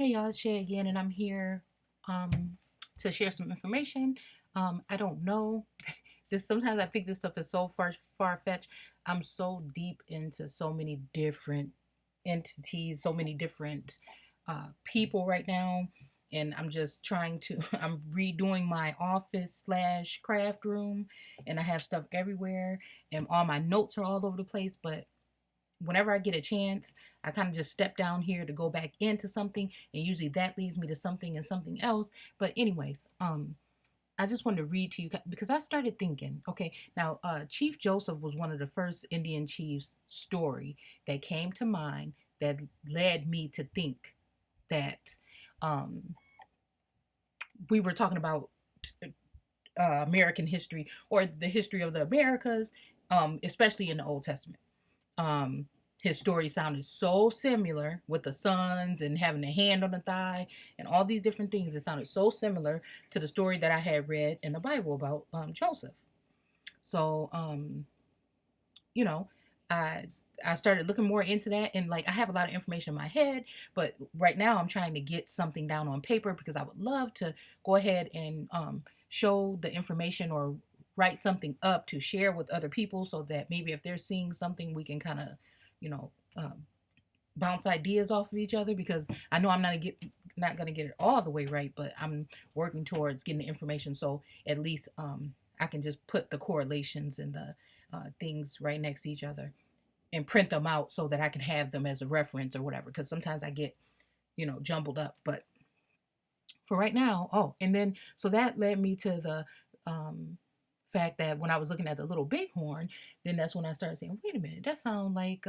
Hey y'all, it's Shay again, and I'm here to share some information. I don't know. This sometimes I think this stuff is so far fetched. I'm so deep into so many different entities, so many different people right now, and I'm just trying to. I'm redoing my office slash craft room, and I have stuff everywhere, and all my notes are all over the place, but whenever I get a chance, I kind of just step down here to go back into something, and usually that leads me to something and something else. But anyways, I just wanted to read to you because I started thinking, okay, now Chief Joseph was one of the first Indian chiefs story that came to mind that led me to think that um, we were talking about American history or the history of the Americas, especially in the Old Testament. Um, his story sounded so similar with the sons and having a hand on the thigh and all these different things. It sounded so similar to the story that I had read in the Bible about Joseph. So, you know, I I started looking more into that, and like I have a lot of information in my head, but right now I'm trying to get something down on paper because I would love to go ahead and show the information or write something up to share with other people so that maybe if they're seeing something we can kind of, you know, bounce ideas off of each other because I know I'm not gonna get it all the way right, but I'm working towards getting the information so at least I can just put the correlations and the things right next to each other and print them out so that I can have them as a reference or whatever. Because sometimes I get jumbled up. But for right now, oh, and then so that led me to the fact that when I was looking at the little bighorn, then that's when I started saying, wait a minute, that sounds like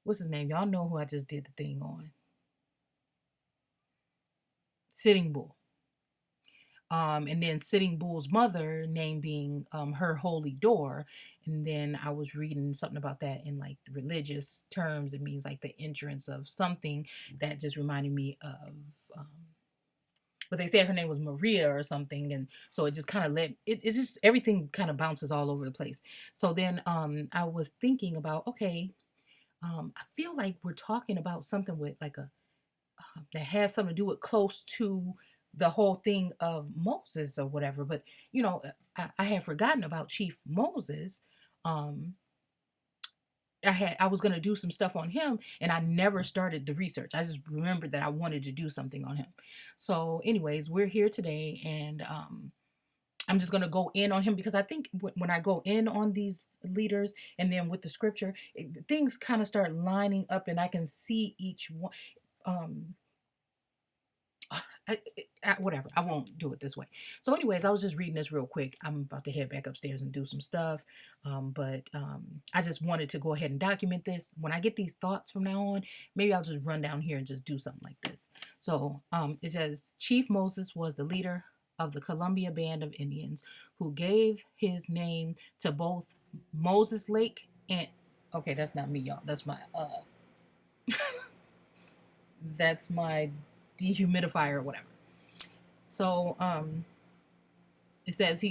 what's his name? Y'all know who I just did the thing on. Sitting Bull. And then Sitting Bull's mother name being her holy door. And then I was reading something about that in like religious terms. It means like the entrance of something that just reminded me of. But they said her name was Maria or something, and so it just kind of it's just everything kind of bounces all over the place. So then I was thinking about okay, I feel like we're talking about something with like a that has something to do with close to the whole thing of Moses or whatever. But I had forgotten about Chief Moses. Um, I was gonna do some stuff on him, and I never started the research. I just remembered that I wanted to do something on him. So, anyways, we're here today, and I'm just gonna go in on him because I think when I go in on these leaders, and then with the scripture, things kind of start lining up, and I can see each one. Um, Whatever. I won't do it this way. So, anyways, I was just reading this real quick. I'm about to head back upstairs and do some stuff. But I just wanted to go ahead and document this. When I get these thoughts from now on, maybe I'll just run down here and just do something like this. So, it says Chief Moses was the leader of the Columbia Band of Indians who gave his name to both Moses Lake and okay, that's not me, y'all. That's my dehumidifier or whatever. So it says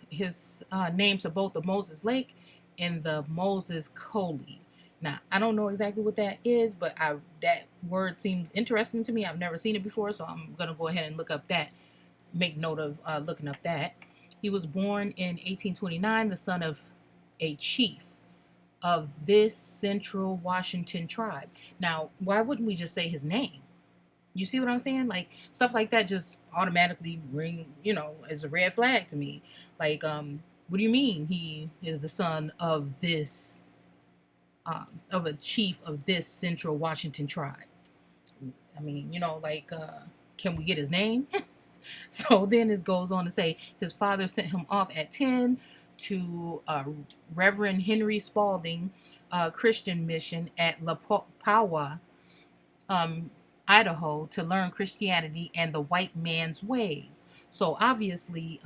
his name to both the Moses Lake and the Moses Coulee. Now I don't know exactly what that is, but that word seems interesting to me. I've never seen it before, so I'm gonna go ahead and look up that. Make note of looking up that. He was born in 1829, the son of a chief of this Central Washington tribe. Now, why wouldn't we just say his name? You see what I'm saying? Like stuff like that just automatically ring, as a red flag to me. Like, what do you mean he is the son of this, of a chief of this Central Washington tribe? I mean, can we get his name? So then it goes on to say his father sent him off at 10 to Reverend Henry Spalding Christian mission at La Pawa, um, Idaho, to learn Christianity and the white man's ways. So obviously,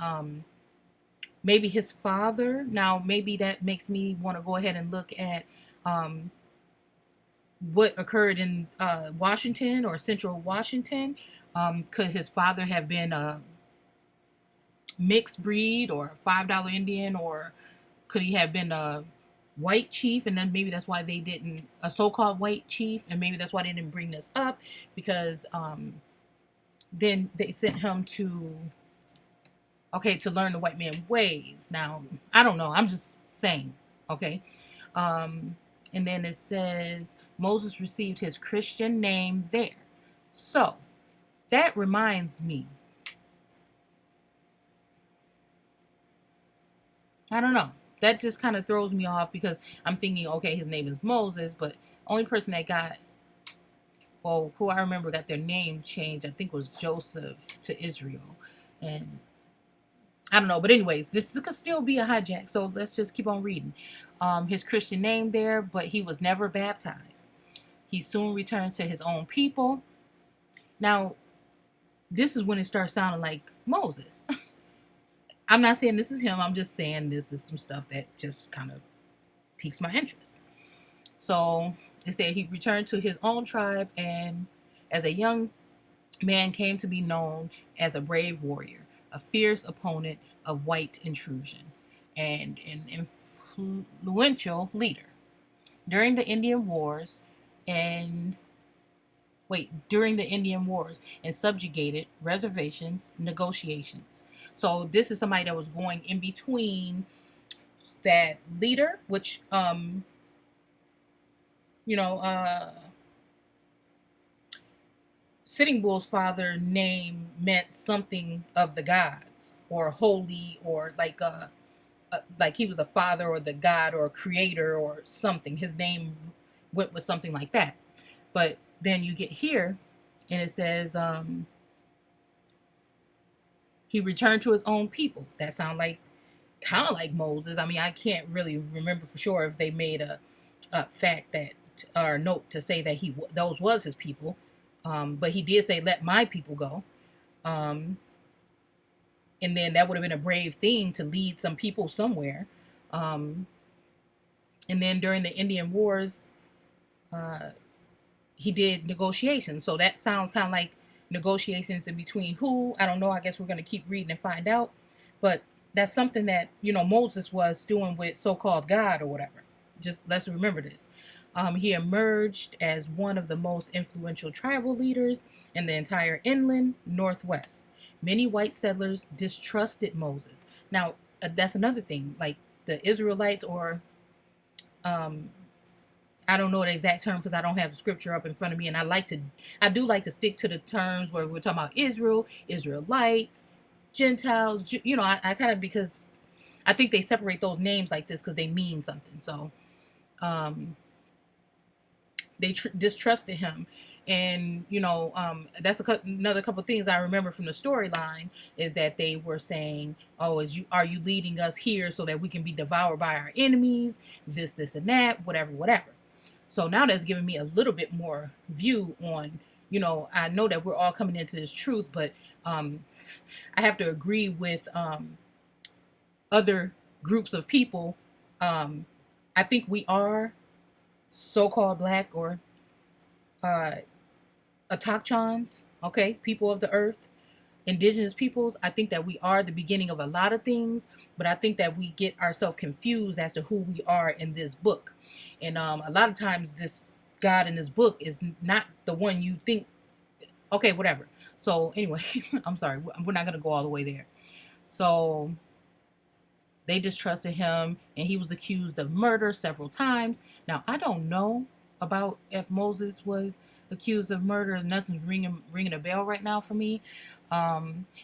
maybe his father. Now, maybe that makes me want to go ahead and look at um, what occurred in Washington or Central Washington. Could his father have been a mixed breed or $5 Indian, or could he have been a white chief, and then maybe that's why they didn't, a so-called white chief, and maybe that's why they didn't bring this up, because then they sent him to, okay, to learn the white man ways. Now I don't know, I'm just saying, okay. And then it says Moses received his Christian name there. So that reminds me, I don't know, that just kind of throws me off, because I'm thinking, okay, his name is Moses, but only person that got, well, who I remember got their name changed, I think was Joseph to Israel. And I don't know, but anyways, this could still be a hijack. So let's just keep on reading. His Christian name there, but he was never baptized. He soon returned to his own people. Now, this is when it starts sounding like Moses. I'm not saying this is him. I'm just saying this is some stuff that just kind of piques my interest. So it said he returned to his own tribe, and as a young man came to be known as a brave warrior, a fierce opponent of white intrusion, and an influential leader. During the Indian Wars and during the Indian Wars and subjugated reservations, negotiations. So this is somebody that was going in between that leader, which you know, Sitting Bull's father name meant something of the gods, or holy, or like he was a father or the god or a creator or something. His name went with something like that. But then you get here and it says he returned to his own people. That sounds like kind of like Moses. I mean, I can't really remember for sure if they made a fact that, or note to say that those was his people. But he did say, "Let my people go." Um, and then that would have been a brave thing to lead some people somewhere. Um, and then during the Indian Wars, uh, he did negotiations. So that sounds kind of like negotiations in between who? I don't know. I guess we're going to keep reading and find out. But that's something that, Moses was doing with so-called God or whatever. Just let's remember this. He emerged as one of the most influential tribal leaders in the entire inland Northwest. Many white settlers distrusted Moses. Now, that's another thing. Like the Israelites, or um, I don't know the exact term because I don't have the scripture up in front of me, and I do like to stick to the terms where we're talking about Israel, Israelites, Gentiles. I kind of, because I think they separate those names like this because they mean something. So um, they distrusted him, and that's another couple of things I remember from the storyline is that they were saying, "Oh, are you leading us here so that we can be devoured by our enemies? This, and that, whatever, whatever." So now that's giving me a little bit more view on, I know that we're all coming into this truth, but I have to agree with other groups of people. I think we are so-called black, or uh, Atacchans, okay, people of the earth, indigenous peoples. I think that we are the beginning of a lot of things, but I think that we get ourselves confused as to who we are in this book. And a lot of times this God in this book is not the one you think. Okay, whatever. So anyway, I'm sorry, we're not going to go all the way there. So they distrusted him, and he was accused of murder several times. Now, I don't know about if Moses was accused of murder. Nothing's ringing a bell right now for me.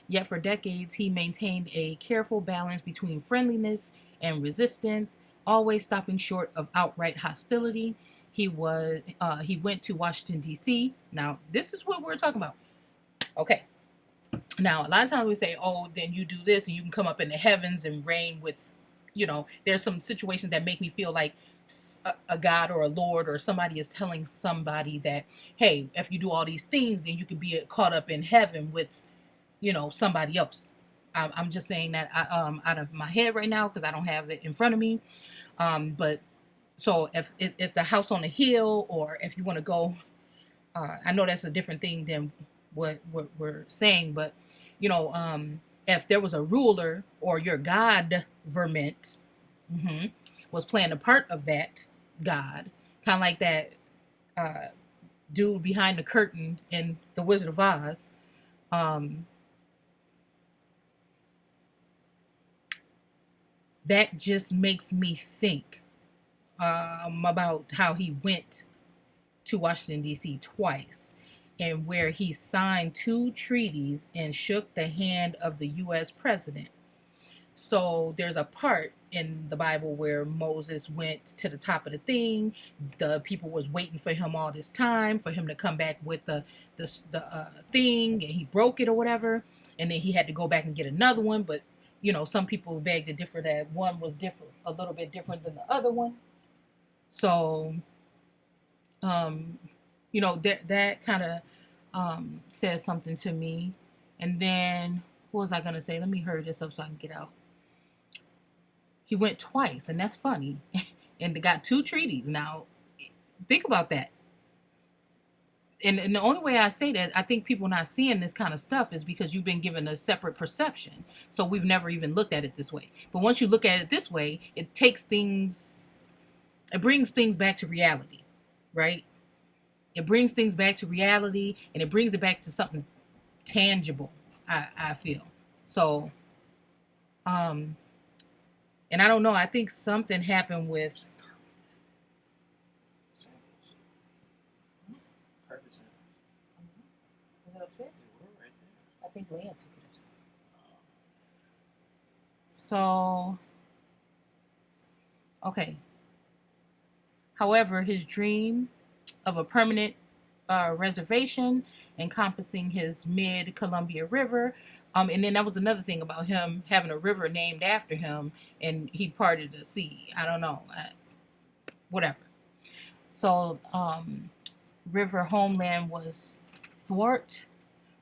Yet for decades, he maintained a careful balance between friendliness and resistance, always stopping short of outright hostility. He went to Washington, D.C. Now, this is what we're talking about. Okay. Now, a lot of times we say, "Oh, then you do this and you can come up in the heavens and reign with," there's some situations that make me feel like a God or a Lord or somebody is telling somebody that, "Hey, if you do all these things, then you can be caught up in heaven with, somebody else." I'm just saying that out of my head right now because I don't have it in front of me. But so if it's the house on the hill, or if you want to go, I know that's a different thing than what we're saying, but if there was a ruler or your government, was playing a part of that god, kind of like that dude behind the curtain in The Wizard of Oz. Um, that just makes me think about how he went to Washington, D.C. twice, and where he signed two treaties and shook the hand of the U.S. president. So there's a part in the Bible where Moses went to the top of the thing. The people was waiting for him all this time for him to come back with the thing, and he broke it or whatever. And then he had to go back and get another one. But some people beg to differ that one was different, a little bit different than the other one. So, um, that kind of says something to me. And then what was I gonna say? Let me hurry this up so I can get out. He went twice, and that's funny. And they got two treaties. Now, think about that. And the only way I say that, I think people not seeing this kind of stuff is because you've been given a separate perception. So we've never even looked at it this way. But once you look at it this way, it brings things back to reality, right? It brings things back to reality, and it brings it back to something tangible, I feel. So, and I don't know, I think something happened with. Is it upstairs? I think Leia took it upstairs. So, okay. However, his dream of a permanent reservation encompassing his mid-Columbia River. And then that was another thing about him having a river named after him, and he parted the sea. I don't know, whatever. So, river homeland was thwart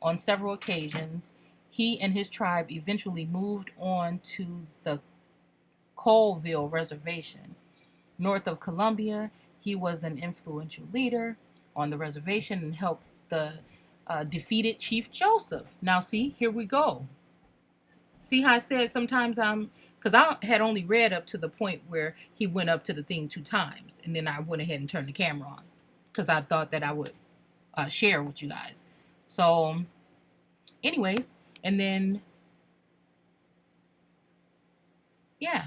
on several occasions. He and his tribe eventually moved on to the Colville Reservation. North of Columbia, he was an influential leader on the reservation and helped the defeated Chief Joseph. Now, see, here we go. See how I said sometimes because I had only read up to the point where he went up to the thing 2 times, and then I went ahead and turned the camera on because I thought that I would share with you guys. So, anyways, and then, yeah,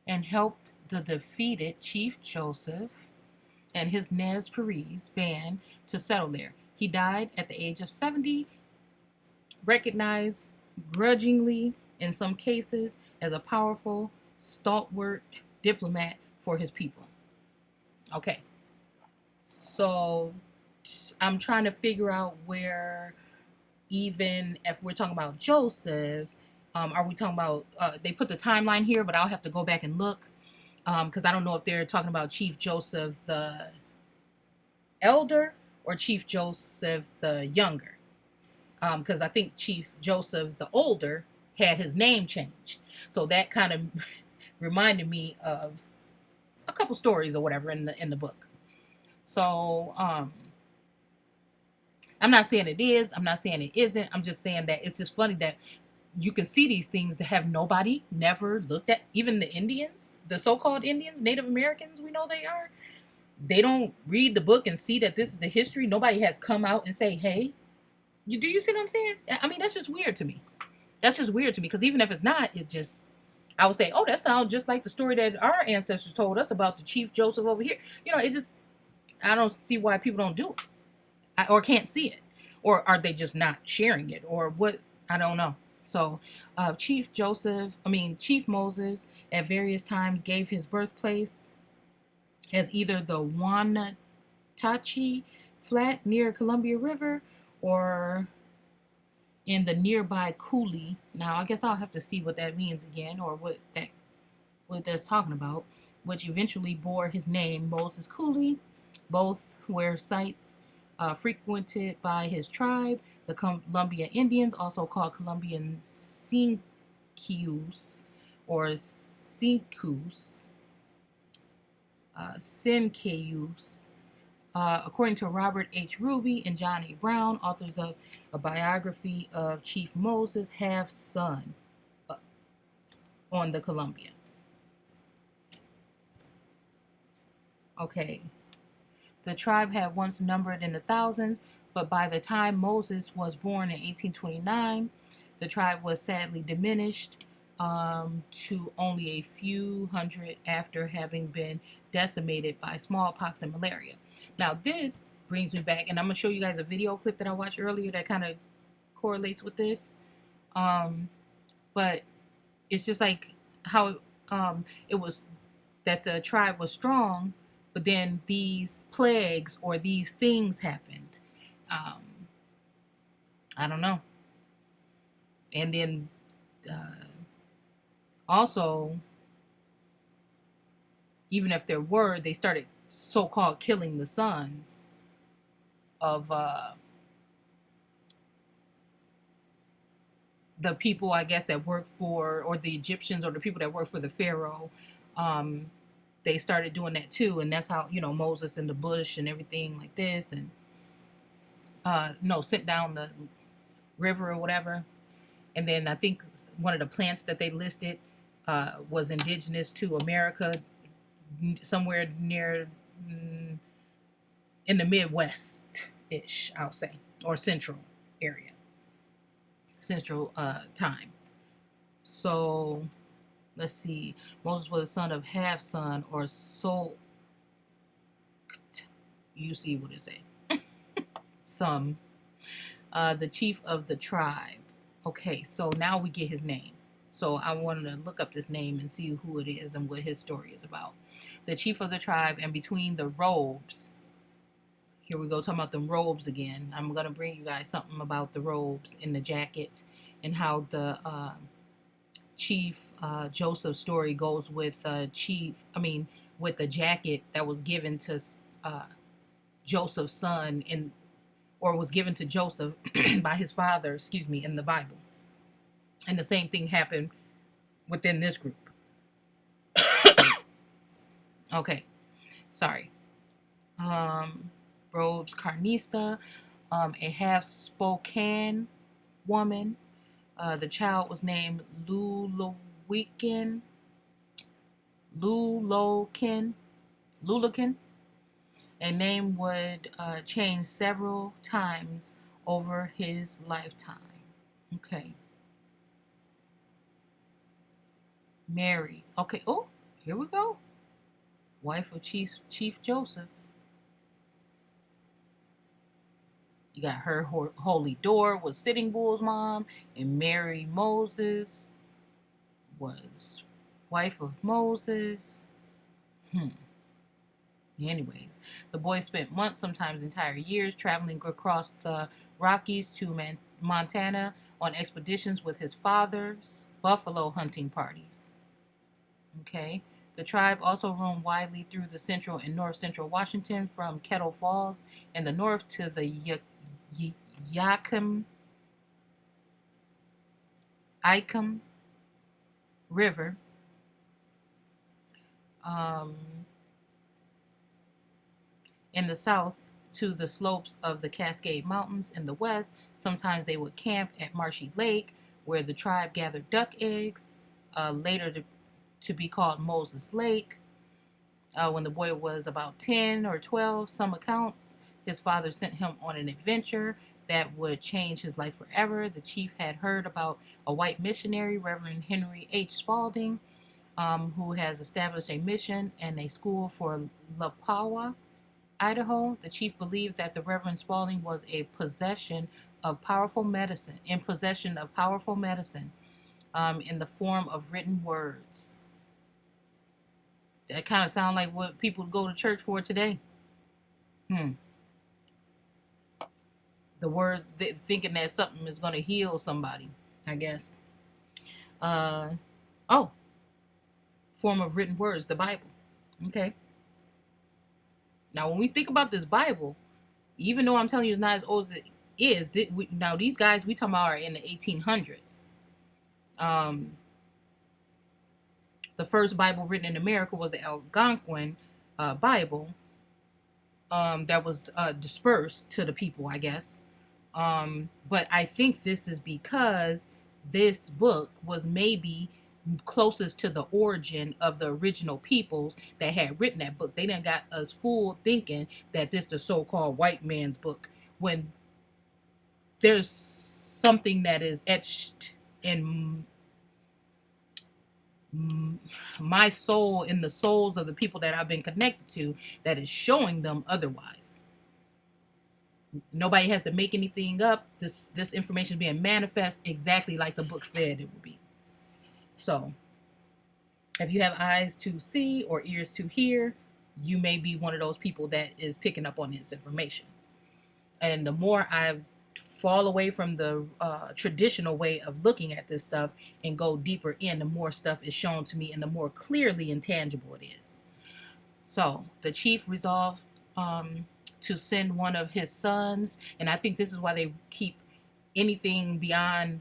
and helped the defeated Chief Joseph and his Nez Perce band to settle there. He died at the age of 70, recognized grudgingly in some cases as a powerful, stalwart diplomat for his people. Okay, so I'm trying to figure out where, even if we're talking about Joseph, are we talking about, they put the timeline here, but I'll have to go back and look because I don't know if they're talking about Chief Joseph the elder or Chief Joseph the younger. Because I think Chief Joseph the older had his name changed. So that kind of reminded me of a couple stories or whatever in the book. So I'm not saying it is, I'm not saying it isn't. I'm just saying that it's just funny that you can see these things that have nobody never looked at. Even the Indians, the so-called Indians, Native Americans, we know they are. They don't read the book and see that this is the history. Nobody has come out and say, hey, do you see what I'm saying? I mean, that's just weird to me. That's just weird to me because even if it's not, I would say, oh, that sounds just like the story that our ancestors told us about the Chief Joseph over here. I don't see why people don't do it or can't see it. Or are they just not sharing it or what? I don't know. So Chief Moses at various times gave his birthplace as either the Wanatahchee Flat near Columbia River or in the nearby coulee. Now, I guess I'll have to see what that means again, or what that's talking about, which eventually bore his name, Moses Coulee. Both were sites frequented by his tribe, the Columbia Indians, also called Columbian Sinkius or Sinkus, Sinkayus. According to Robert H. Ruby and John A. Brown, authors of a biography of Chief Moses, half son on the Columbia. Okay. The tribe had once numbered in the thousands, but by the time Moses was born in 1829, the tribe was sadly diminished to only a few hundred after having been decimated by smallpox and malaria. Now, this brings me back, and I'm going to show you guys a video clip that I watched earlier that kind of correlates with this. But it's just like how it was that the tribe was strong, but then these plagues or these things happened. I don't know. And then also, even if there were, they started so-called killing the sons of the people, I guess, that worked for, or the Egyptians, or the people that worked for the Pharaoh. They started doing that too, and that's how, you know, Moses in the bush and everything like this, and no, sent down the river or whatever. And then I think one of the plants that they listed was indigenous to America, somewhere near in the Midwest-ish, I'll say, or central area, central time. So let's see. Moses was the son of half-son or soul. You see what it say. Some. The chief of the tribe. Okay, so now we get his name. So I wanted to look up this name and see who it is and what his story is about. The chief of the tribe, and between the robes. Here we go, talking about the robes again. I'm going to bring you guys something about the robes in the jacket and how the chief Joseph's story goes with with the jacket that was given to Joseph's son or was given to Joseph by his father, in the Bible. And the same thing happened within this group. Okay, sorry. Robes Carnista, a half-Spokane woman. The child was named Lulakin. A name would change several times over his lifetime. Okay. Mary. Okay. Oh, here we go. Wife of Chief Joseph. You got her Holy Door was Sitting Bull's mom, and Mary Moses was wife of Moses. Anyways, the boy spent months, sometimes entire years, traveling across the Rockies to Montana on expeditions with his father's buffalo hunting parties. Okay. The tribe also roamed widely through the central and north central Washington, from Kettle Falls in the north to the Icum River. In the south to the slopes of the Cascade Mountains. In the west, sometimes they would camp at Marshy Lake, where the tribe gathered duck eggs, later to be called Moses Lake. When the boy was about 10 or 12, some accounts, his father sent him on an adventure that would change his life forever. The chief had heard about a white missionary, Reverend Henry H. Spalding, who has established a mission and a school for Lapawa, Idaho. The chief believed that the Reverend Spalding was in possession of powerful medicine, in the form of written words. That kind of sound like what people go to church for today. The word, thinking that something is going to heal somebody, I guess. Form of written words, the Bible. Okay. Now, when we think about this Bible, even though I'm telling you it's not as old as it is, now these guys we talking about are in the 1800s. The first Bible written in America was the Algonquin Bible that was dispersed to the people, I guess. But I think this is because this book was maybe closest to the origin of the original peoples that had written that book. They done got us fooled thinking that this the so-called white man's book, when there's something that is etched in my soul, in the souls of the people that I've been connected to, that is showing them otherwise. Nobody has to make anything up. This information is being manifest exactly like the book said it would be. So if you have eyes to see or ears to hear, you may be one of those people that is picking up on this information. And the more I fall away from the traditional way of looking at this stuff and go deeper in, the more stuff is shown to me and the more clearly and tangible it is. So the chief resolved to send one of his sons, and I think this is why they keep anything beyond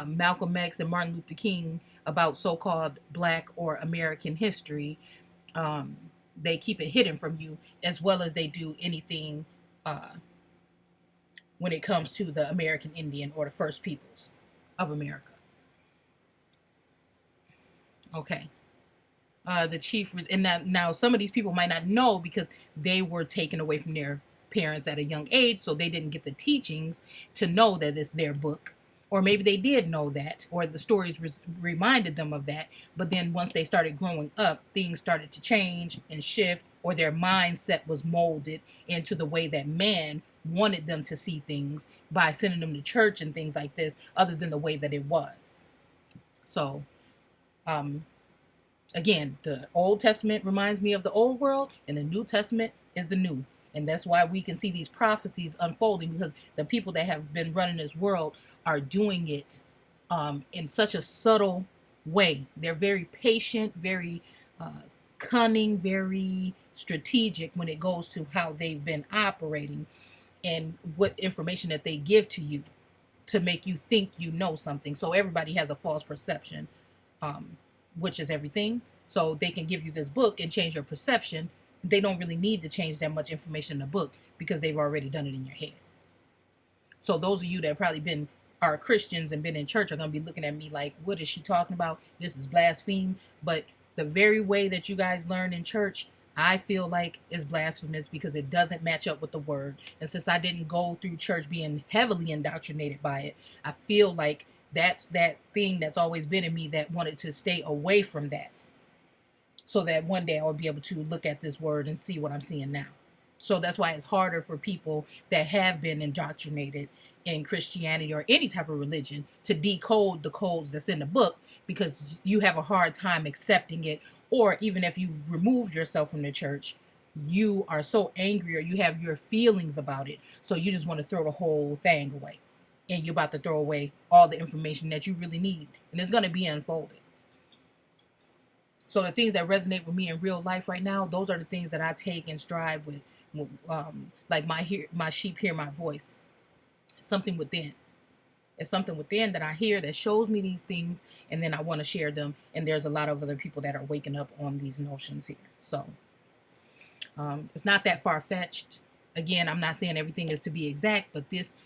Malcolm X and Martin Luther King about so-called Black or American history. They keep it hidden from you, as well as they do anything when it comes to the American Indian or the First Peoples of America. Okay. The chief, and now some of these people might not know because they were taken away from their parents at a young age, so they didn't get the teachings to know that it's their book. Or maybe they did know that, or the stories reminded them of that. But then once they started growing up, things started to change and shift, or their mindset was molded into the way that man wanted them to see things by sending them to church and things like this, other than the way that it was. So, again, the Old Testament reminds me of the old world, and the New Testament is the new. And that's why we can see these prophecies unfolding, because the people that have been running this world are doing it in such a subtle way. They're very patient, very cunning, very strategic when it goes to how they've been operating and what information that they give to you to make you think you know something. So everybody has a false perception, which is everything. So they can give you this book and change your perception. They don't really need to change that much information in the book because they've already done it in your head. So those of you that probably are Christians and been in church are going to be looking at me like, what is she talking about? This is blaspheme. But the very way that you guys learn in church, I feel like is blasphemous because it doesn't match up with the word. And since I didn't go through church being heavily indoctrinated by it, I feel like that's that thing that's always been in me that wanted to stay away from that, so that one day I would be able to look at this word and see what I'm seeing now. So that's why it's harder for people that have been indoctrinated in Christianity or any type of religion to decode the codes that's in the book, because you have a hard time accepting it. Or even if you've removed yourself from the church, you are so angry or you have your feelings about it. So you just want to throw the whole thing away. And you're about to throw away all the information that you really need. And it's going to be unfolded. So the things that resonate with me in real life right now, those are the things that I take and strive with. Like my sheep hear my voice. Something within. It's something within that I hear that shows me these things, and then I want to share them. And there's a lot of other people that are waking up on these notions here. So it's not that far-fetched. Again, I'm not saying everything is to be exact, but this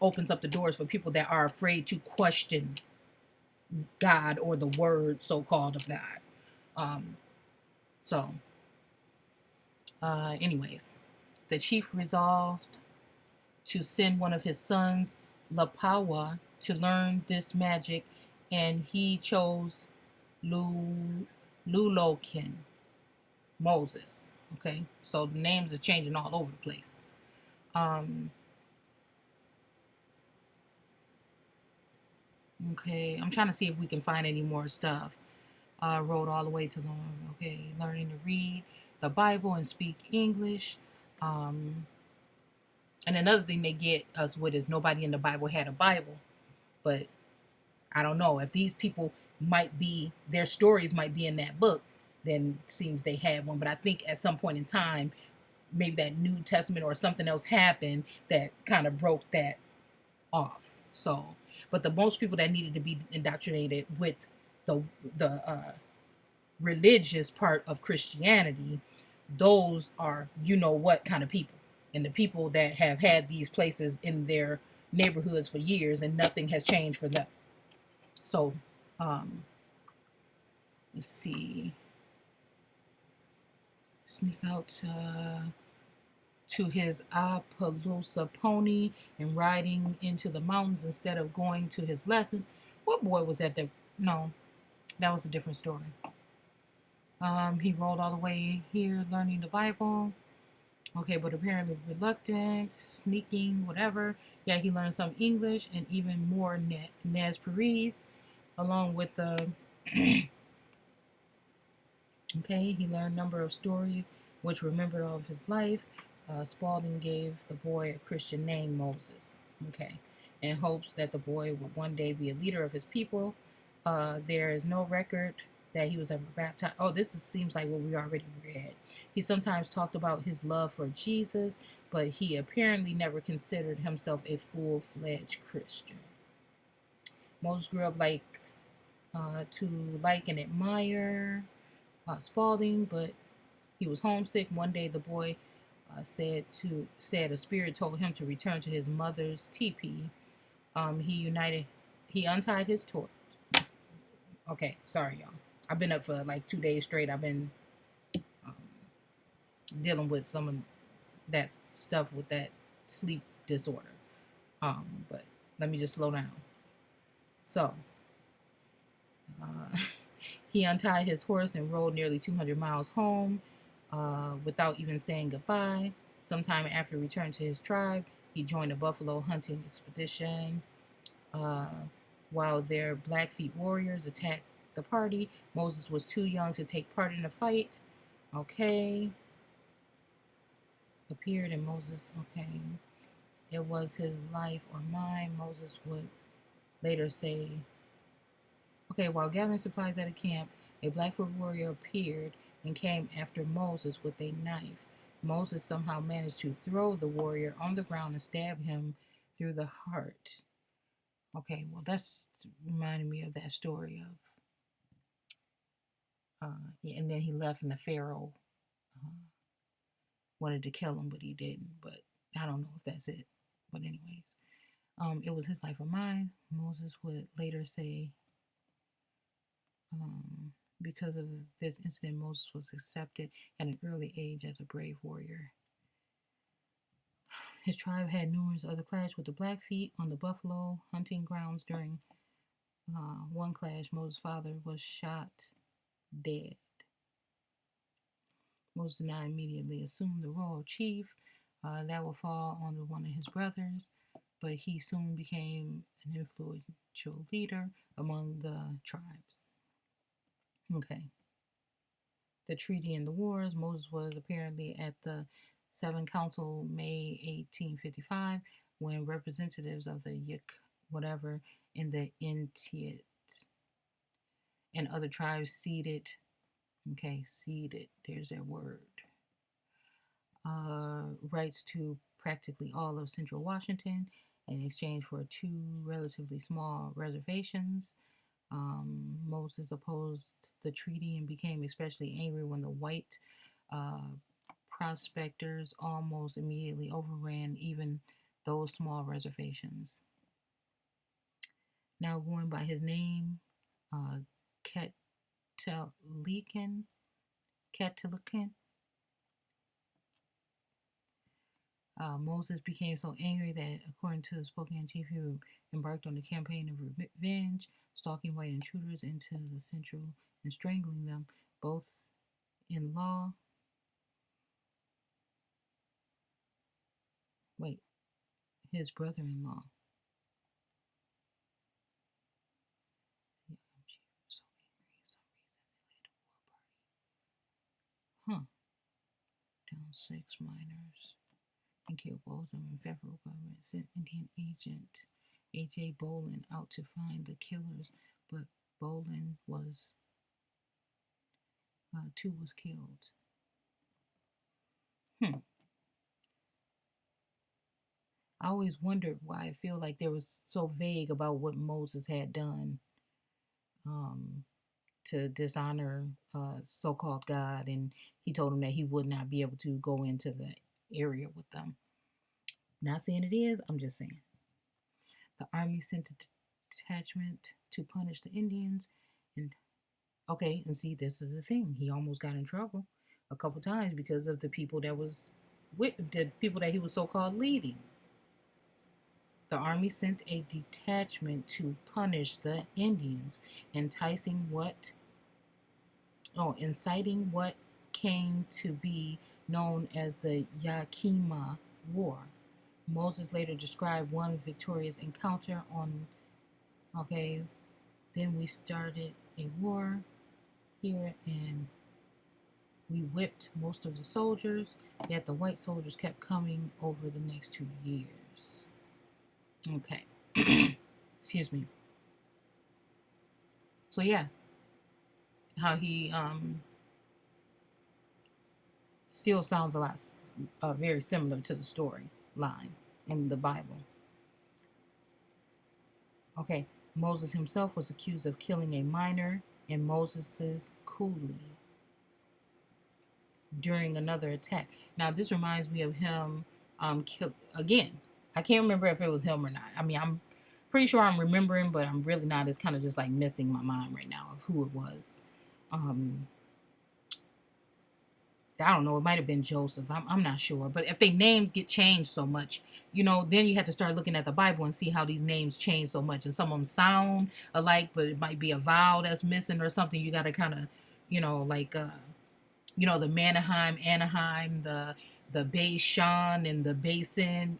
opens up the doors for people that are afraid to question God or the word so-called of God. Anyways, the chief resolved to send one of his sons, Lapawa, to learn this magic, and he chose Lulokin, Moses. Okay, so the names are changing all over the place. Okay, I'm trying to see if we can find any more stuff. Wrote all the way to learning to read the Bible and speak English. And another thing they get us with is nobody in the Bible had a Bible. But I don't know if these people their stories might be in that book, then it seems they had one. But I think at some point in time, maybe that New Testament or something else happened that kind of broke that off. So, but the most people that needed to be indoctrinated with the religious part of Christianity, those are what kind of people, and the people that have had these places in their neighborhoods for years and nothing has changed for them. So let's see, sneak out to his Appaloosa pony and riding into the mountains instead of going to his lessons. What boy was that? No, that was a different story. He rolled all the way here learning the Bible. Okay, but apparently reluctant, sneaking, whatever. Yeah, he learned some English and even more Nez Perce, along with the. Okay, he learned a number of stories which remembered all of his life. Spalding gave the boy a Christian name, Moses. Okay, in hopes that the boy would one day be a leader of his people. There is no record that he was ever baptized. Oh, seems like what we already read. He sometimes talked about his love for Jesus, but he apparently never considered himself a full-fledged Christian. Moses grew up to like and admire Spalding, but he was homesick. One day, the boy said a spirit told him to return to his mother's teepee. He untied his torch. Okay, sorry, y'all. I've been up for like 2 days straight. I've been um, dealing with some of that stuff with that sleep disorder. But let me just slow down. So, uh, he untied his horse and rode nearly 200 miles home without even saying goodbye. Sometime after returning to his tribe, he joined a buffalo hunting expedition. Uh, while their Blackfeet warriors attacked the party, Moses was too young to take part in the fight. Okay. Appeared in Moses. Okay. It was his life or mine, Moses would later say. Okay, while gathering supplies at a camp, a Blackfoot warrior appeared and came after Moses with a knife. Moses somehow managed to throw the warrior on the ground and stab him through the heart. Okay, well, that's reminding me of that story of, yeah, and then he left and the Pharaoh uh, wanted to kill him, but he didn't. But I don't know if that's it. But anyways, it was his life or mine. Moses would later say, Um, because of this incident, Moses was accepted at an early age as a brave warrior. His tribe had numerous other clashes with the Blackfeet on the buffalo hunting grounds. During one clash, Moses' father was shot dead. Moses did not immediately assume the role of chief. That would fall on one of his brothers, but he soon became an influential leader among the tribes. Okay. The treaty and the wars. Moses was apparently at the Seven Council May 1855 when representatives of the Yuk, whatever, in the Intiat and other tribes ceded, there's their word, rights to practically all of central Washington in exchange for two relatively small reservations. Moses opposed the treaty and became especially angry when the white uh, prospectors almost immediately overran even those small reservations. Now going by his name, uh, Ketelikan, Moses became so angry that, according to the Spokane chief, he embarked on a campaign of revenge, stalking white intruders into the central and strangling them, both in law. Wait, his brother-in-law. Huh. Down 6 miners and killed both of them. And federal government sent Indian agent A.J. Bolin out to find the killers, but Bolin was too was killed. I always wondered why I feel like there was so vague about what Moses had done um, to dishonor so-called God, and he told him that he would not be able to go into the area with them. Not saying it is, I'm just saying. The army sent a detachment to punish the Indians, and Okay, and see, this is the thing. He almost got in trouble a couple times because of the people that was with the people that he was so-called leading. The army sent a detachment to punish the Indians, enticing what inciting what came to be known as the Yakima War. Moses later described one victorious encounter on, okay, then we started a war here and we whipped most of the soldiers, yet the white soldiers kept coming over the next 2 years. Okay. Excuse me. So yeah, how he still sounds a lot very similar to the story line in the Bible. Okay, Moses himself was accused of killing a minor and Moses's coolie during another attack. Now this reminds me of him again. I can't remember if it was him or not. I mean, I'm pretty sure I'm remembering, but I'm really not. It's kind of just like missing my mind right now of who it was. Um, I don't know. It might have been Joseph. I'm not sure. But if their names get changed so much, then you have to start looking at the Bible and see how these names change so much. And some of them sound alike, but it might be a vowel that's missing or something. You got to kind of, like, the Anaheim, the Bashan and the Basin,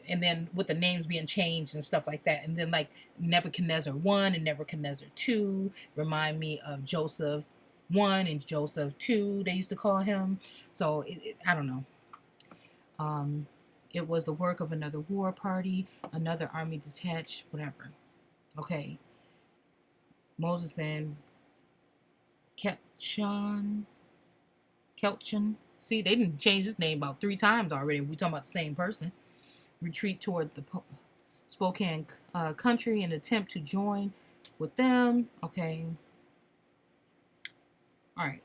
and then with the names being changed and stuff like that. And then like Nebuchadnezzar 1 and Nebuchadnezzar 2 remind me of Joseph 1 and Joseph 2, they used to call him. So I don't know. It was the work of another war party, another army detached, whatever. Okay. Moses and Ketchon. See, they didn't change his name about 3 times already. We talking about the same person. Retreat toward the Spokane country and attempt to join with them. Okay. All right.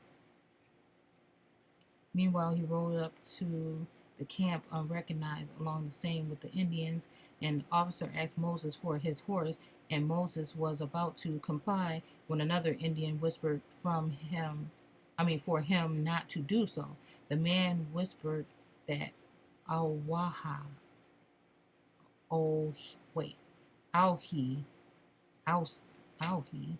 Meanwhile, he rode up to the camp unrecognized along the same with the Indians. An officer asked Moses for his horse, and Moses was about to comply when another Indian whispered for him not to do so. The man whispered that Awaha, oh wait, Auhi, Aus, Auhi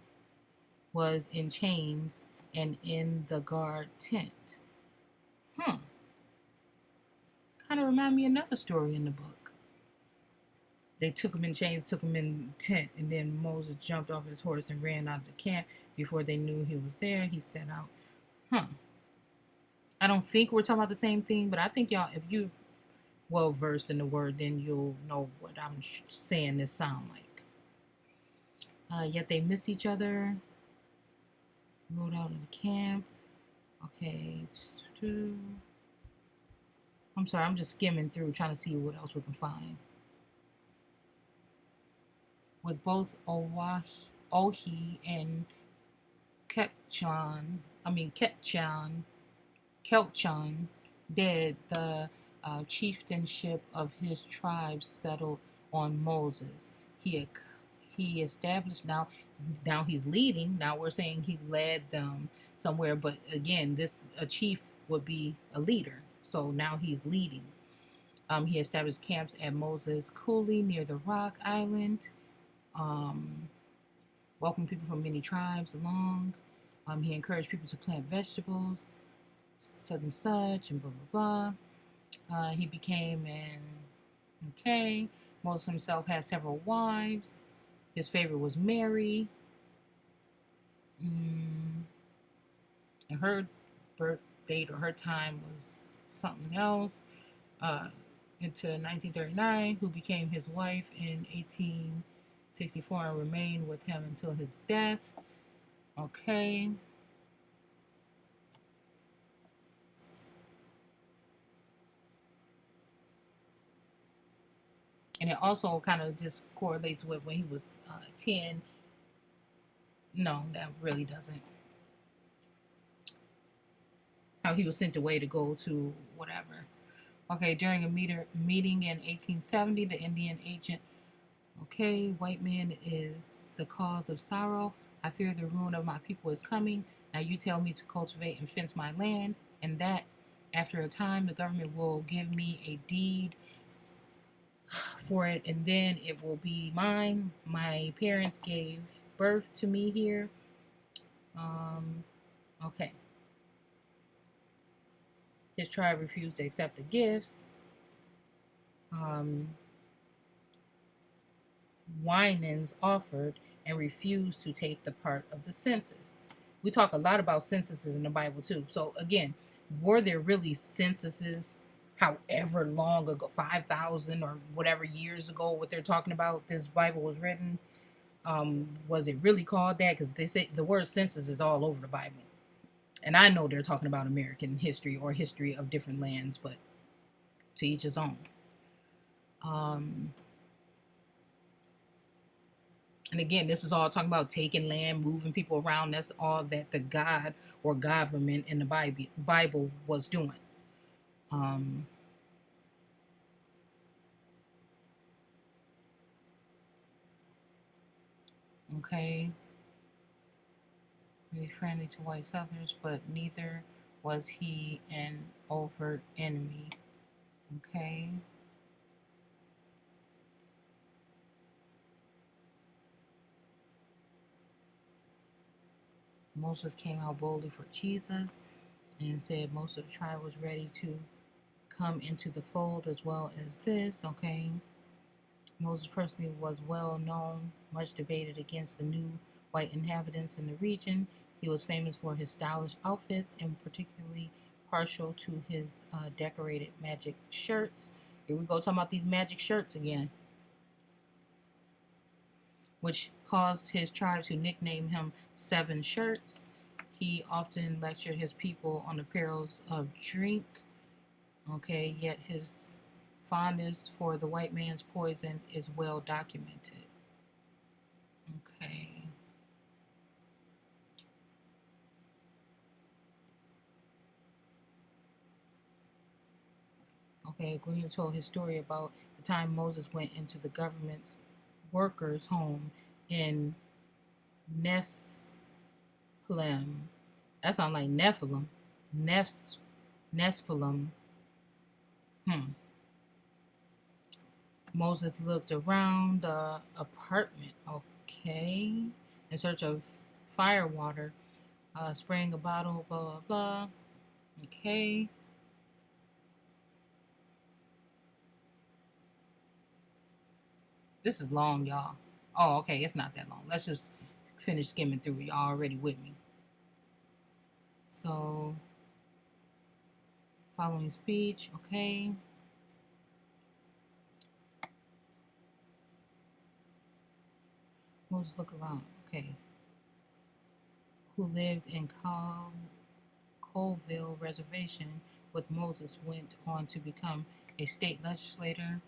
was in chains and in the guard tent. Huh. Kind of remind me of another story in the book. They took him in chains, took him in tent, and then Moses jumped off his horse and ran out of the camp. Before they knew he was there, he set out. Huh. I don't think we're talking about the same thing, but I think y'all, if you well versed in the word, then you'll know what I'm saying this sound like. Yet they missed each other. Rode out of the camp. Okay. I'm sorry, I'm just skimming through trying to see what else we can find. With both Ohi and Kelchon dead, the chieftainship of his tribe settled on Moses. He established now he's leading. Now we're saying he led them somewhere, but again, a chief would be a leader. So now he's leading. He established camps at Moses Coulee near the Rock Island. Welcomed people from many tribes along. He encouraged people to plant vegetables, such and such, and blah blah blah. He became Moses himself had several wives. His favorite was Mary. And her birth date or her time was something else. Into 1939, who became his wife in 1864 and remained with him until his death. Okay. And it also kind of just correlates with when he was 10. No, that really doesn't. How he was sent away to go to whatever. Okay, during a meeting in 1870, the Indian agent, okay, white man is the cause of sorrow. I fear the ruin of my people is coming. Now you tell me to cultivate and fence my land, and that after a time the government will give me a deed for it, and then it will be mine. My parents gave birth to me here. Um, okay. His tribe refused to accept the gifts. Um, Winans offered and refused to take the part of the census. We talk a lot about censuses in the Bible too. So again, were there really censuses however long ago, 5,000 or whatever years ago, what they're talking about, this Bible was written? Was it really called that? Because they say the word census is all over the Bible. And I know they're talking about American history or history of different lands, but to each his own. Um, And again, this is all talking about taking land, moving people around. That's all that the God or government in the Bible was doing. Um, okay, really friendly to white settlers, but neither was he an overt enemy. Okay. Moses came out boldly for Jesus and said most of the tribe was ready to come into the fold as well as this. Okay. Moses personally was well known, much debated against the new white inhabitants in the region. He was famous for his stylish outfits and particularly partial to his decorated magic shirts. Here we go talking about these magic shirts again, which caused his tribe to nickname him Seven Shirts. He often lectured his people on the perils of drink. Okay, yet his fondness for the white man's poison is well documented. Okay. Okay, Gwinnett told his story about the time Moses went into the government's workers' home in Nespelem. That sounds like Nephilim. Nespelem. Hmm. Moses looked around the apartment. Okay. In search of fire water. Spraying a bottle, blah, blah, blah. Okay. This is long, y'all. Oh, okay. It's not that long. Let's just finish skimming through. Y'all already with me. So, following speech. Okay. Moses look around. Okay. Who lived in Colville Reservation with Moses went on to become a state legislator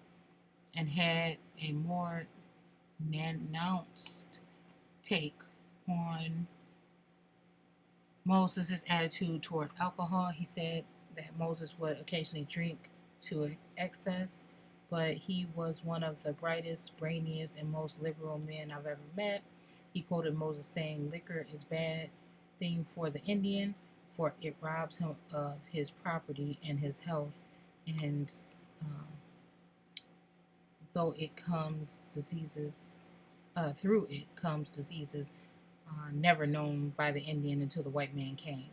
and had a more announced take on Moses' attitude toward alcohol. He said that Moses would occasionally drink to excess, but he was one of the brightest, brainiest, and most liberal men I've ever met. He quoted Moses saying, "Liquor is bad thing for the Indian, for it robs him of his property and his health, and uh, though it comes diseases, through it comes diseases never known by the Indian until the white man came.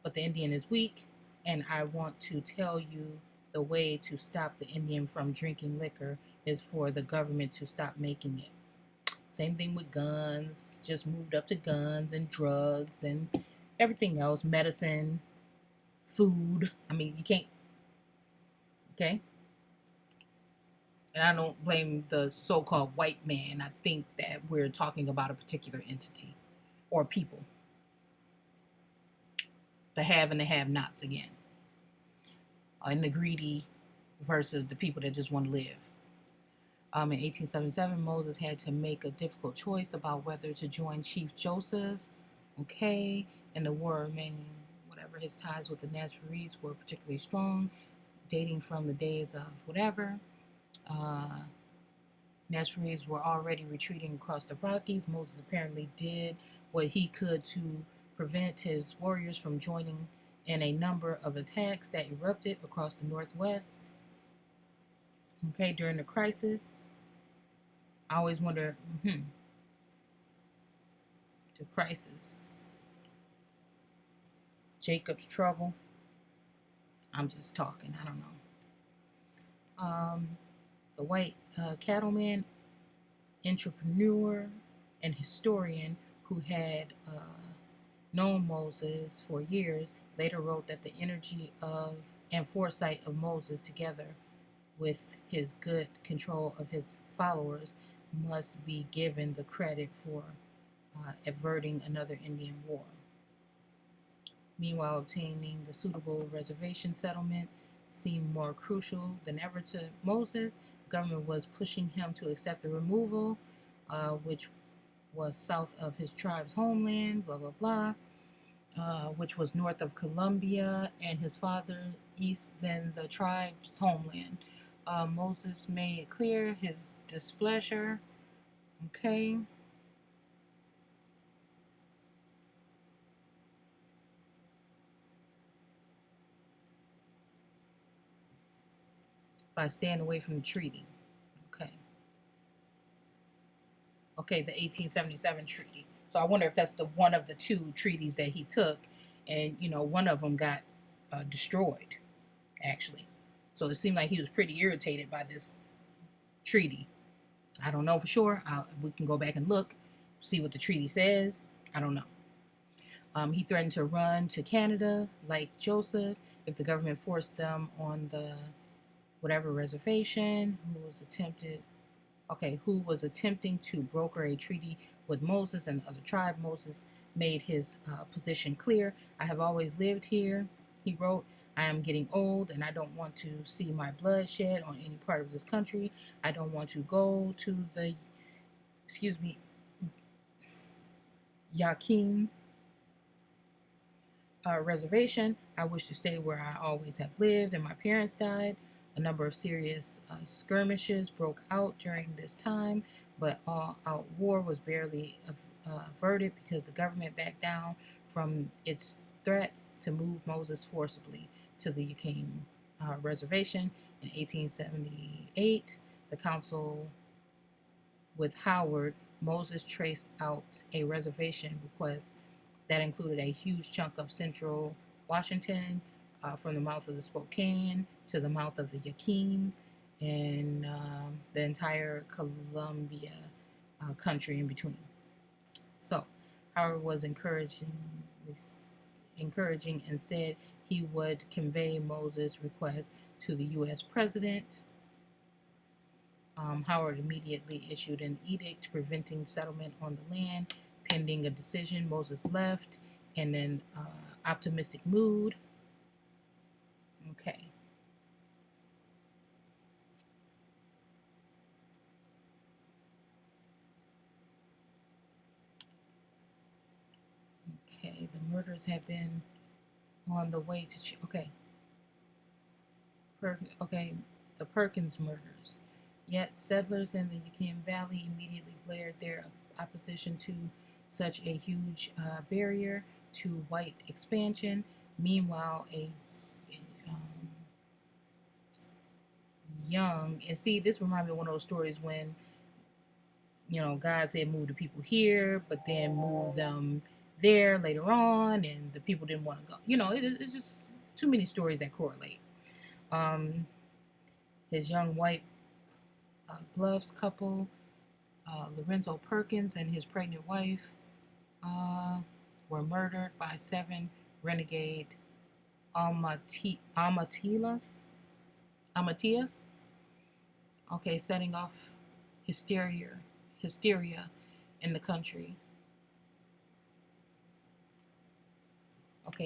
But the Indian is weak, and I want to tell you the way to stop the Indian from drinking liquor is for the government to stop making it. Same thing with guns, just moved up to guns and drugs and everything else, medicine, food. I mean, you can't, okay? And I don't blame the so called white man. I think that we're talking about a particular entity or people, the have and the have nots again, and the greedy versus the people that just want to live. In 1877, Moses had to make a difficult choice about whether to join Chief Joseph, okay, in the war, meaning whatever his ties with the Nazarenes were particularly strong, dating from the days of whatever. Nazarenes were already retreating across the Rockies. Moses apparently did what he could to prevent his warriors from joining in a number of attacks that erupted across the Northwest. Okay, during the crisis, I always wonder, the crisis, Jacob's trouble. I'm just talking. I don't know. The white cattleman, entrepreneur, and historian who had known Moses for years, later wrote that the energy of and foresight of Moses, together with his good control of his followers, must be given the credit for averting another Indian war. Meanwhile, obtaining the suitable reservation settlement seemed more crucial than ever to Moses. The government was pushing him to accept the removal, which was south of his tribe's homeland, blah, blah, blah, which was north of Columbia, and his father east than the tribe's homeland. Moses made clear his displeasure. Okay. By staying away from the treaty. Okay. Okay, the 1877 treaty. So I wonder if that's the one of the two treaties that he took, and one of them got destroyed, actually. So it seemed like he was pretty irritated by this treaty. I don't know for sure. We can go back and look, see what the treaty says. I don't know. He threatened to run to Canada like Joseph if the government forced them on the whatever reservation who was attempting to broker a treaty with Moses and the other tribe. Moses made his position clear. I have always lived here, he wrote. I am getting old and I don't want to see my blood shed on any part of this country. I don't want to go to the, Yaquim reservation. I wish to stay where I always have lived and my parents died. A number of serious skirmishes broke out during this time, but all-out war was barely averted because the government backed down from its threats to move Moses forcibly to the Yaquim reservation. In 1878, the council with Howard, Moses traced out a reservation request that included a huge chunk of central Washington, from the mouth of the Spokane to the mouth of the Yaquim, and the entire Columbia country in between. So Howard was encouraging and said he would convey Moses' request to the U.S. president. Howard immediately issued an edict preventing settlement on the land. Pending a decision, Moses left in an optimistic mood. Okay. Okay, the murders have been on the way to... Okay. The Perkins murders. Yet settlers in the Yaquim Valley immediately blared their opposition to such a huge barrier to white expansion. Meanwhile, a young, and see, this reminds me of one of those stories when God said move the people here, but then move them there later on, and the people didn't want to go. It's just too many stories that correlate. His young white Bluffs couple, Lorenzo Perkins and his pregnant wife, were murdered by 7 renegade Amatias, setting off hysteria in the country.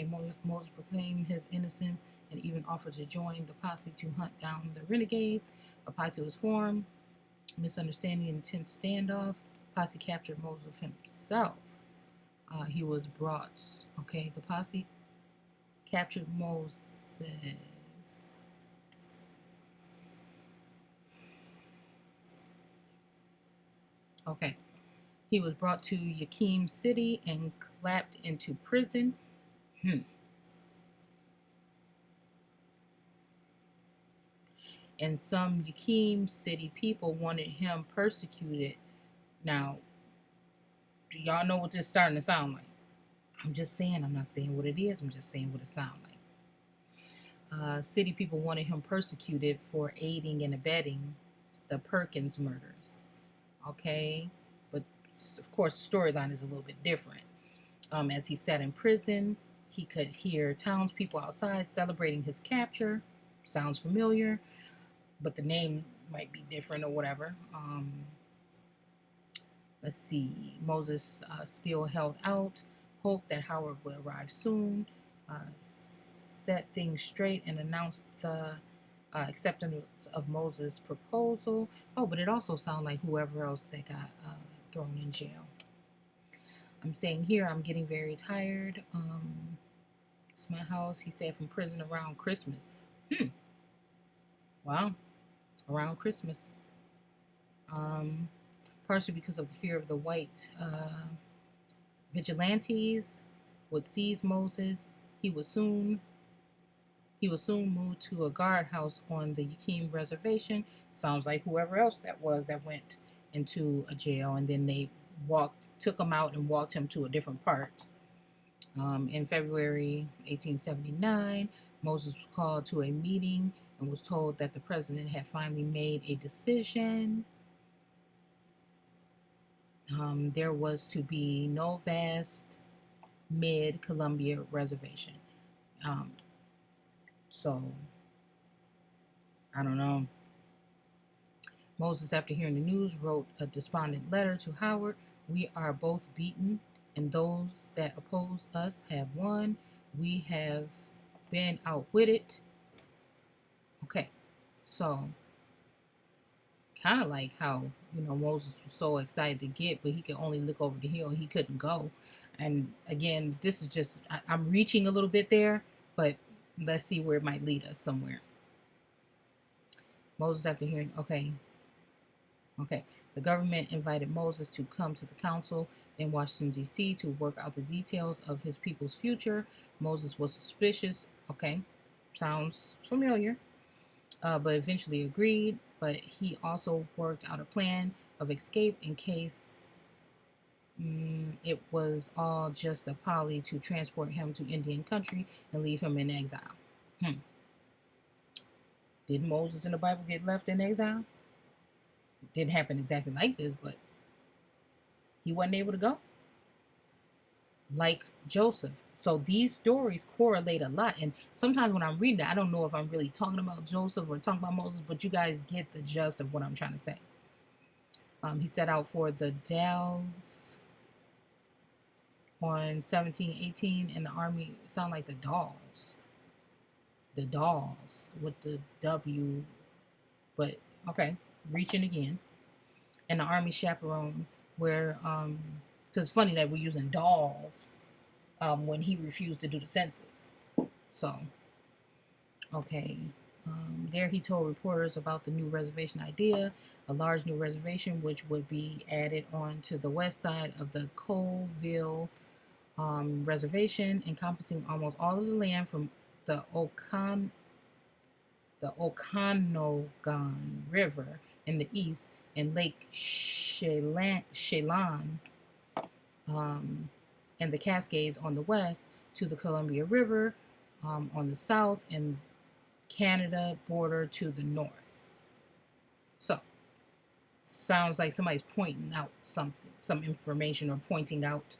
Moses proclaimed his innocence and even offered to join the posse to hunt down the renegades. A posse was formed. Misunderstanding and intense standoff. Posse captured Moses himself. He was brought. The posse captured Moses. He was brought to Yakim City and clapped into prison. Hmm. And some Yakim City people wanted him persecuted. Now, do y'all know what this is starting to sound like? I'm just saying, I'm not saying what it is, I'm just saying what it sounds like. City people wanted him persecuted for aiding and abetting the Perkins murders. Okay, but of course, the storyline is a little bit different. As he sat in prison, he could hear townspeople outside celebrating his capture. Sounds familiar, but the name might be different or whatever. Let's see. Moses still held out, hoped that Howard would arrive soon, set things straight, and announced the acceptance of Moses' proposal. Oh, but it also sounded like whoever else that got thrown in jail. I'm staying here. I'm getting very tired. It's my house, he said, from prison around Christmas. Wow. Around Christmas. Partially because of the fear of the white vigilantes would seize Moses. He was soon moved to a guardhouse on the Yakim reservation. Sounds like whoever else that was that went into a jail, and then they took him out and walked him to a different part. In February 1879, Moses was called to a meeting and was told that the president had finally made a decision. There was to be no vast mid-Columbia reservation. So, I don't know. Moses, after hearing the news, wrote a despondent letter to Howard. We are both beaten, and those that oppose us have won. We have been outwitted. Okay, so kind of like how, Moses was so excited to get, but he could only look over the hill and he couldn't go. And again, this is just, I'm reaching a little bit there, but let's see where it might lead us somewhere. Moses, after hearing, okay. The government invited Moses to come to the council in Washington, D.C. to work out the details of his people's future. Moses was suspicious. Okay, sounds familiar. But eventually agreed. But he also worked out a plan of escape in case it was all just a poly to transport him to Indian country and leave him in exile. Did Moses in the Bible get left in exile? It didn't happen exactly like this, but he wasn't able to go. Like Joseph. So these stories correlate a lot. And sometimes when I'm reading it, I don't know if I'm really talking about Joseph or talking about Moses, but you guys get the gist of what I'm trying to say. He set out for the Dalles on 1718, and the army sound like the Dolls. The Dolls with the W, but okay, reaching again. And the army chaperone, where because it's funny that we're using dolls when he refused to do the census. So, okay. There he told reporters about the new reservation idea, a large new reservation which would be added on to the west side of the Colville reservation, encompassing almost all of the land from the Okanogan River in the east and Lake Chelan and the Cascades on the west to the Columbia River on the south and Canada border to the north. So, sounds like somebody's pointing out some information or pointing out,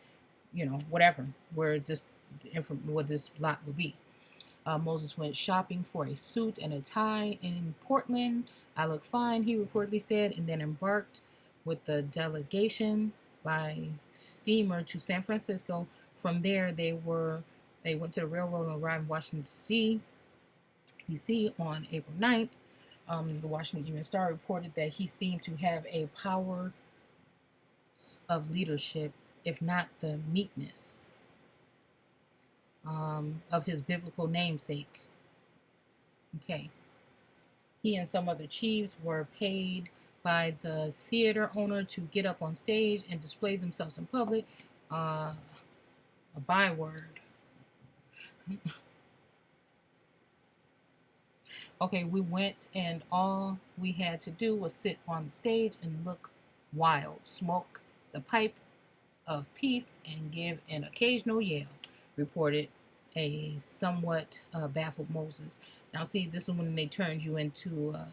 whatever, where this lot would be. Moses went shopping for a suit and a tie in Portland. I look fine, he reportedly said, and then embarked with the delegation by steamer to San Francisco. From there, they went to the railroad and arrived in Washington, D.C. on April 9th. The Washington Evening Star reported that he seemed to have a power of leadership, if not the meekness of his biblical namesake. Okay. He and some other chiefs were paid by the theater owner to get up on stage and display themselves in public. Uh, a byword. Okay, we went and all we had to do was sit on the stage and look wild, smoke the pipe of peace, and give an occasional yell, reported a somewhat baffled Moses. Now, see, this is when they turned you into a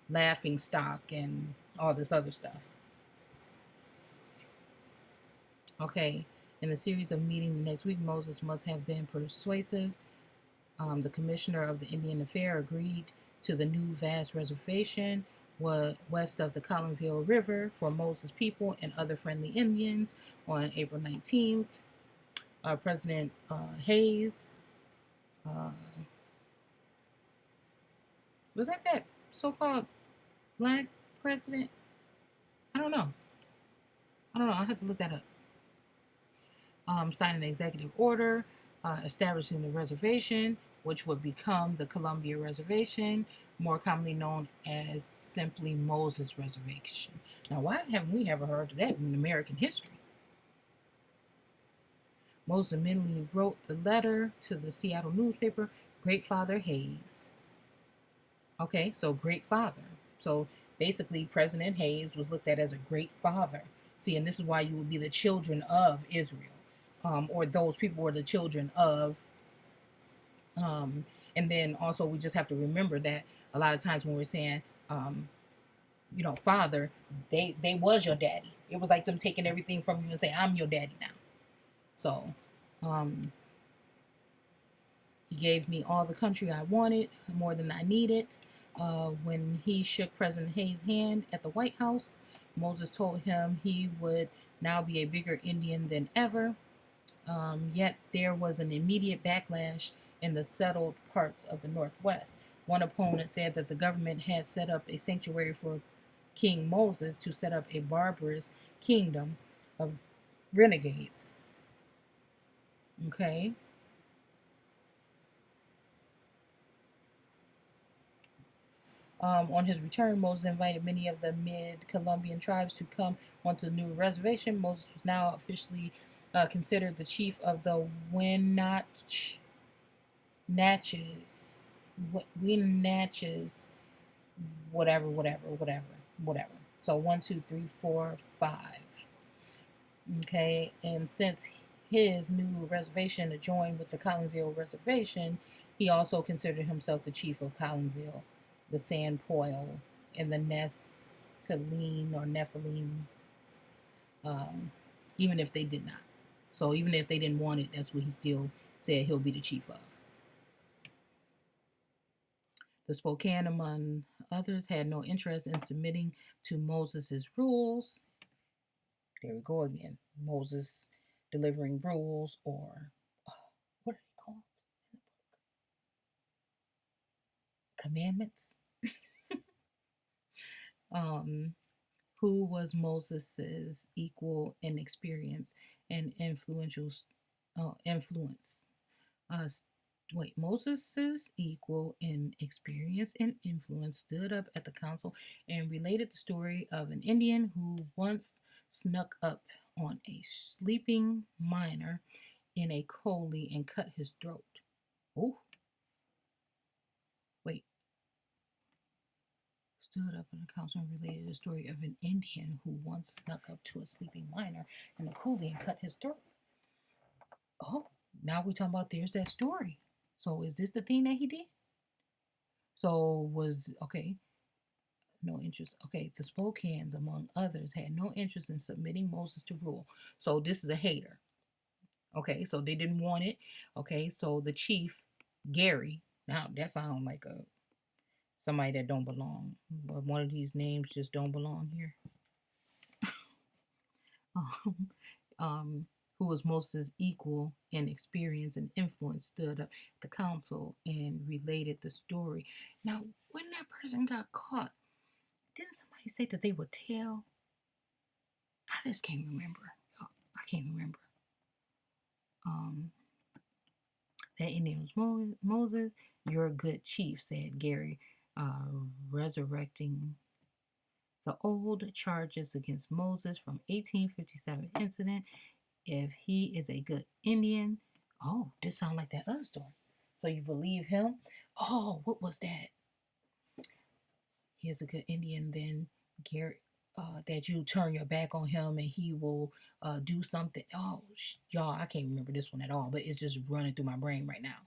laughing stock and all this other stuff. Okay, in the series of meeting the next week, Moses must have been persuasive. The commissioner of the Indian Affair agreed to the new vast reservation west of the Collinville River for Moses people and other friendly Indians on April 19th. President Hayes, uh, was that so-called black president? I don't know. I have to look that up. Signed an executive order establishing the reservation, which would become the Columbia Reservation, more commonly known as simply Moses Reservation. Now, why haven't we ever heard of that in American history? Moses immediately wrote the letter to the Seattle newspaper, Great Father Hayes. Okay, so Great Father. So basically, President Hayes was looked at as a great father. See, and this is why you would be the children of Israel, or those people were the children of. And then also, we just have to remember that a lot of times when we're saying, father, they was your daddy. It was like them taking everything from you and say, I'm your daddy now. So, um, he gave me all the country I wanted, more than I needed. When he shook President Hayes' hand at the White House, Moses told him he would now be a bigger Indian than ever. Yet there was an immediate backlash in the settled parts of the Northwest. One opponent said that the government had set up a sanctuary for King Moses to set up a barbarous kingdom of renegades. Okay. On his return, Moses invited many of the mid-Columbian tribes to come onto the new reservation. Moses was now officially considered the chief of the Wenatches, whatever. So 1, 2, 3, 4, 5. Okay, and since his new reservation adjoined with the Collinville Reservation, he also considered himself the chief of Collinville, the Sand Poil, and the Nespeline or Nephilim, even if they did not. So even if they didn't want it, that's what he still said he'll be the chief of. The Spokane, among others, had no interest in submitting to Moses' rules. There we go again. Moses delivering rules, or what are they called? Commandments. Who was Moses's equal in experience and influence? Moses's equal in experience and influence stood up at the council and related the story of an Indian who once snuck up on a sleeping miner in a coulee and cut his throat. Oh, wait. Stood up in the council and related the story of an Indian who once snuck up to a sleeping miner in a coulee and cut his throat. Oh, now we're talking about there's that story. So is this the thing that he did? So no interest. Okay, the Spokanes, among others, had no interest in submitting Moses to rule. So this is a hater. Okay, so they didn't want it. Okay, so the chief, Gary, now that sounds like somebody that don't belong. But one of these names just don't belong here. um, who was Moses' equal in experience and influence, stood up at the council and related the story. Now, when that person got caught, didn't somebody say that they would tell? I just can't remember. I can't remember. That Indian was Moses. You're a good chief, said Gary, resurrecting the old charges against Moses from 1857 incident. If he is a good Indian, oh, this sounds like that other story. So you believe him? Oh, what was that? He is a good Indian, then Gary, that you turn your back on him and he will do something. Oh, y'all, I can't remember this one at all, but it's just running through my brain right now.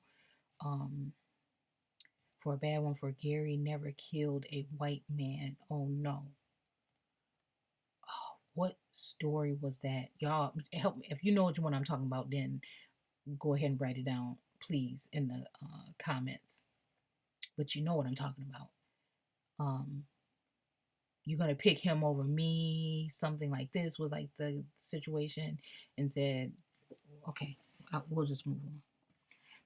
For a bad one, for Gary never killed a white man. Oh no. Oh, what story was that? Y'all help me. If you know which one I'm talking about, then go ahead and write it down, please, in the comments. But you know what I'm talking about. You're gonna pick him over me, something like this was like the situation, and said, okay, we'll just move on.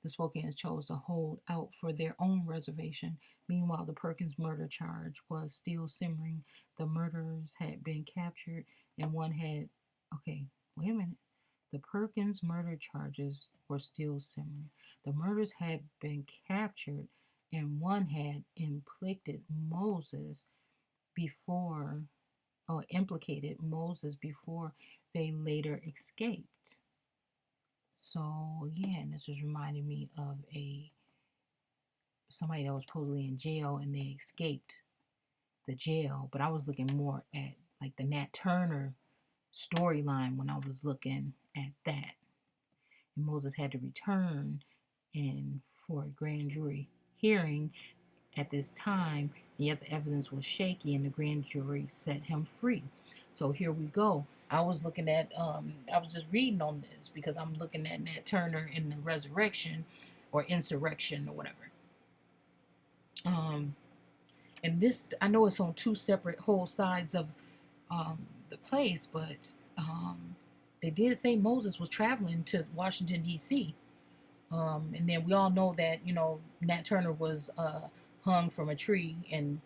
The Spokaneans chose to hold out for their own reservation. Meanwhile, the Perkins murder charge was still simmering. The murderers had been captured, and one had. Okay, wait a minute. The Perkins murder charges were still simmering. The murders had been captured, and one had implicated Moses before, or implicated Moses before they later escaped. So yeah, and this was reminding me of somebody that was supposedly in jail and they escaped the jail. But I was looking more at like the Nat Turner storyline when I was looking at that. And Moses had to return and for a grand jury hearing at this time, yet the evidence was shaky and the grand jury set him free. So here we go. I was looking at, I was just reading on this because I'm looking at Nat Turner in the resurrection or insurrection or whatever. And this, I know it's on two separate whole sides of the place, but they did say Moses was traveling to Washington, D.C. And then we all know that, Nat Turner was hung from a tree and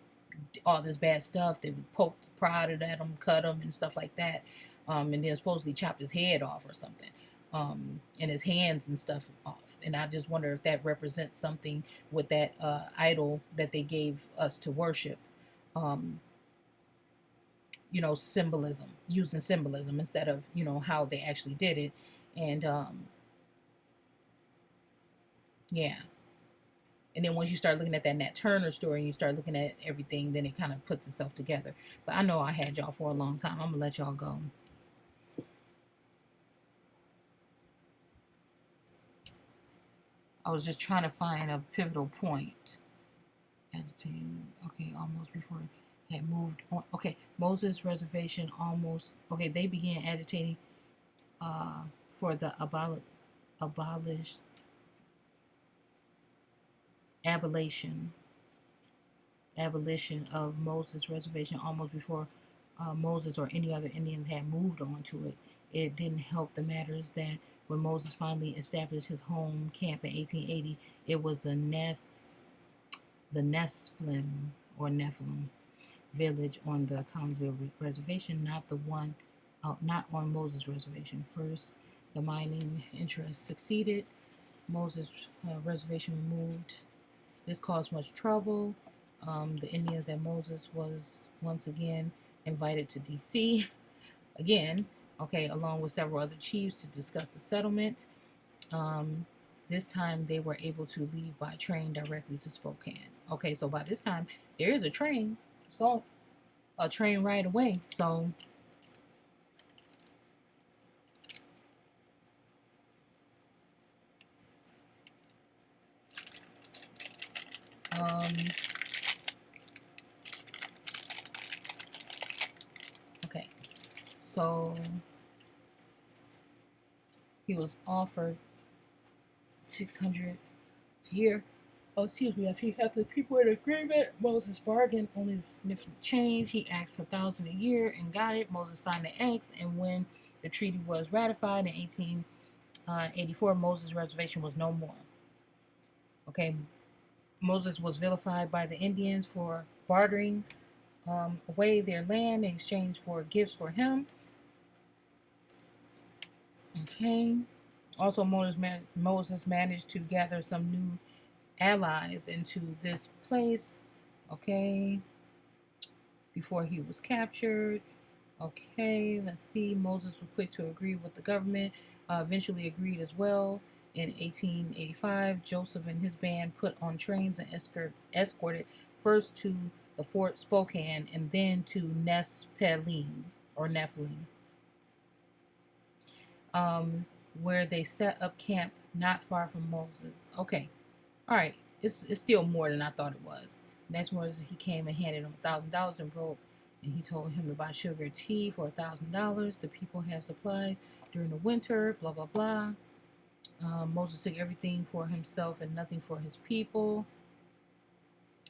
all this bad stuff. They poked, prodded at him, cut him, and stuff like that. And then supposedly chopped his head off or something, and his hands and stuff off. And I just wonder if that represents something with that idol that they gave us to worship. Symbolism, using symbolism instead of, how they actually did it. And yeah. And then once you start looking at that Nat Turner story and you start looking at everything, then it kind of puts itself together. But I know I had y'all for a long time. I'm going to let y'all go. I was just trying to find a pivotal point. Agitating. Okay, almost before it had moved on. Okay, Moses Reservation almost. Okay, they began agitating for the abolition of Moses Reservation almost before Moses or any other Indians had moved on to it. It didn't help the matters that when Moses finally established his home camp in 1880, it was the Nesplim or Nephilim village on the Collinsville Reservation, not on Moses Reservation. First, the mining interests succeeded. Moses Reservation removed. This caused much trouble. The Indians that Moses was once again invited to D.C. again, okay, along with several other chiefs to discuss the settlement. This time they were able to leave by train directly to Spokane. Okay, so by this time there is a train, so a train right away. So okay, so he was offered 600 a year. Oh, excuse me. If he had the people in agreement, Moses bargained only a significant change. He asked 1,000 a year and got it. Moses signed the X, and when the treaty was ratified in 1884, Moses' reservation was no more. Okay, Moses was vilified by the Indians for bartering away their land in exchange for gifts for him. Okay. Also, Moses managed to gather some new allies into this place. Okay. before he was captured. Okay, let's see. Moses was quick to agree with the government, eventually agreed as well. In 1885, Joseph and his band put on trains and escorted first to the Fort Spokane and then to Nephilim, um, where they set up camp not far from Moses. Okay, all right, it's still more than I thought it was. Next morning, he came and handed him $1,000 and wrote, and he told him to buy sugar and tea for $1,000. The people have supplies during the winter. Blah blah blah. Moses took everything for himself and nothing for his people.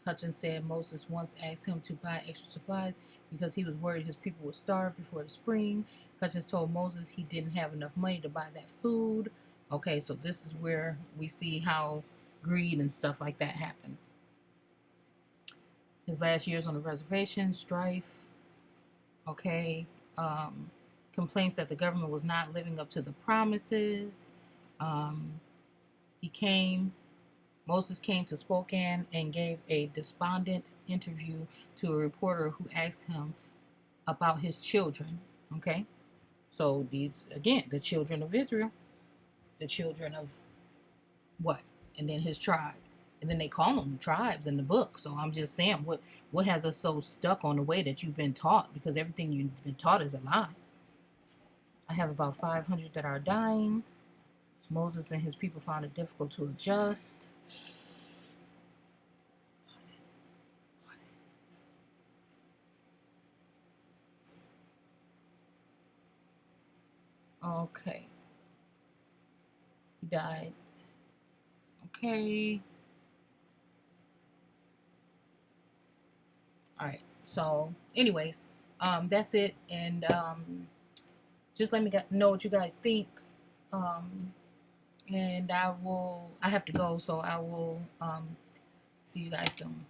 Hutchins said Moses once asked him to buy extra supplies because he was worried his people would starve before the spring. Hutchins told Moses he didn't have enough money to buy that food. Okay, so this is where we see how greed and stuff like that happen. His last years on the reservation, strife. Okay, complaints that the government was not living up to the promises. Um, Moses came to Spokane and gave a despondent interview to a reporter who asked him about his children. Okay, so these again, the children of Israel, the children of what, and then his tribe, and then they call them tribes in the book. So I'm just saying, what has us so stuck on the way that you've been taught? Because everything you've been taught is a lie. I have about 500 that are dying. Moses and his people found it difficult to adjust. Okay. He died. Okay. All right. So, anyways, that's it. And just let me know what you guys think. And I have to go, so I will see you guys soon.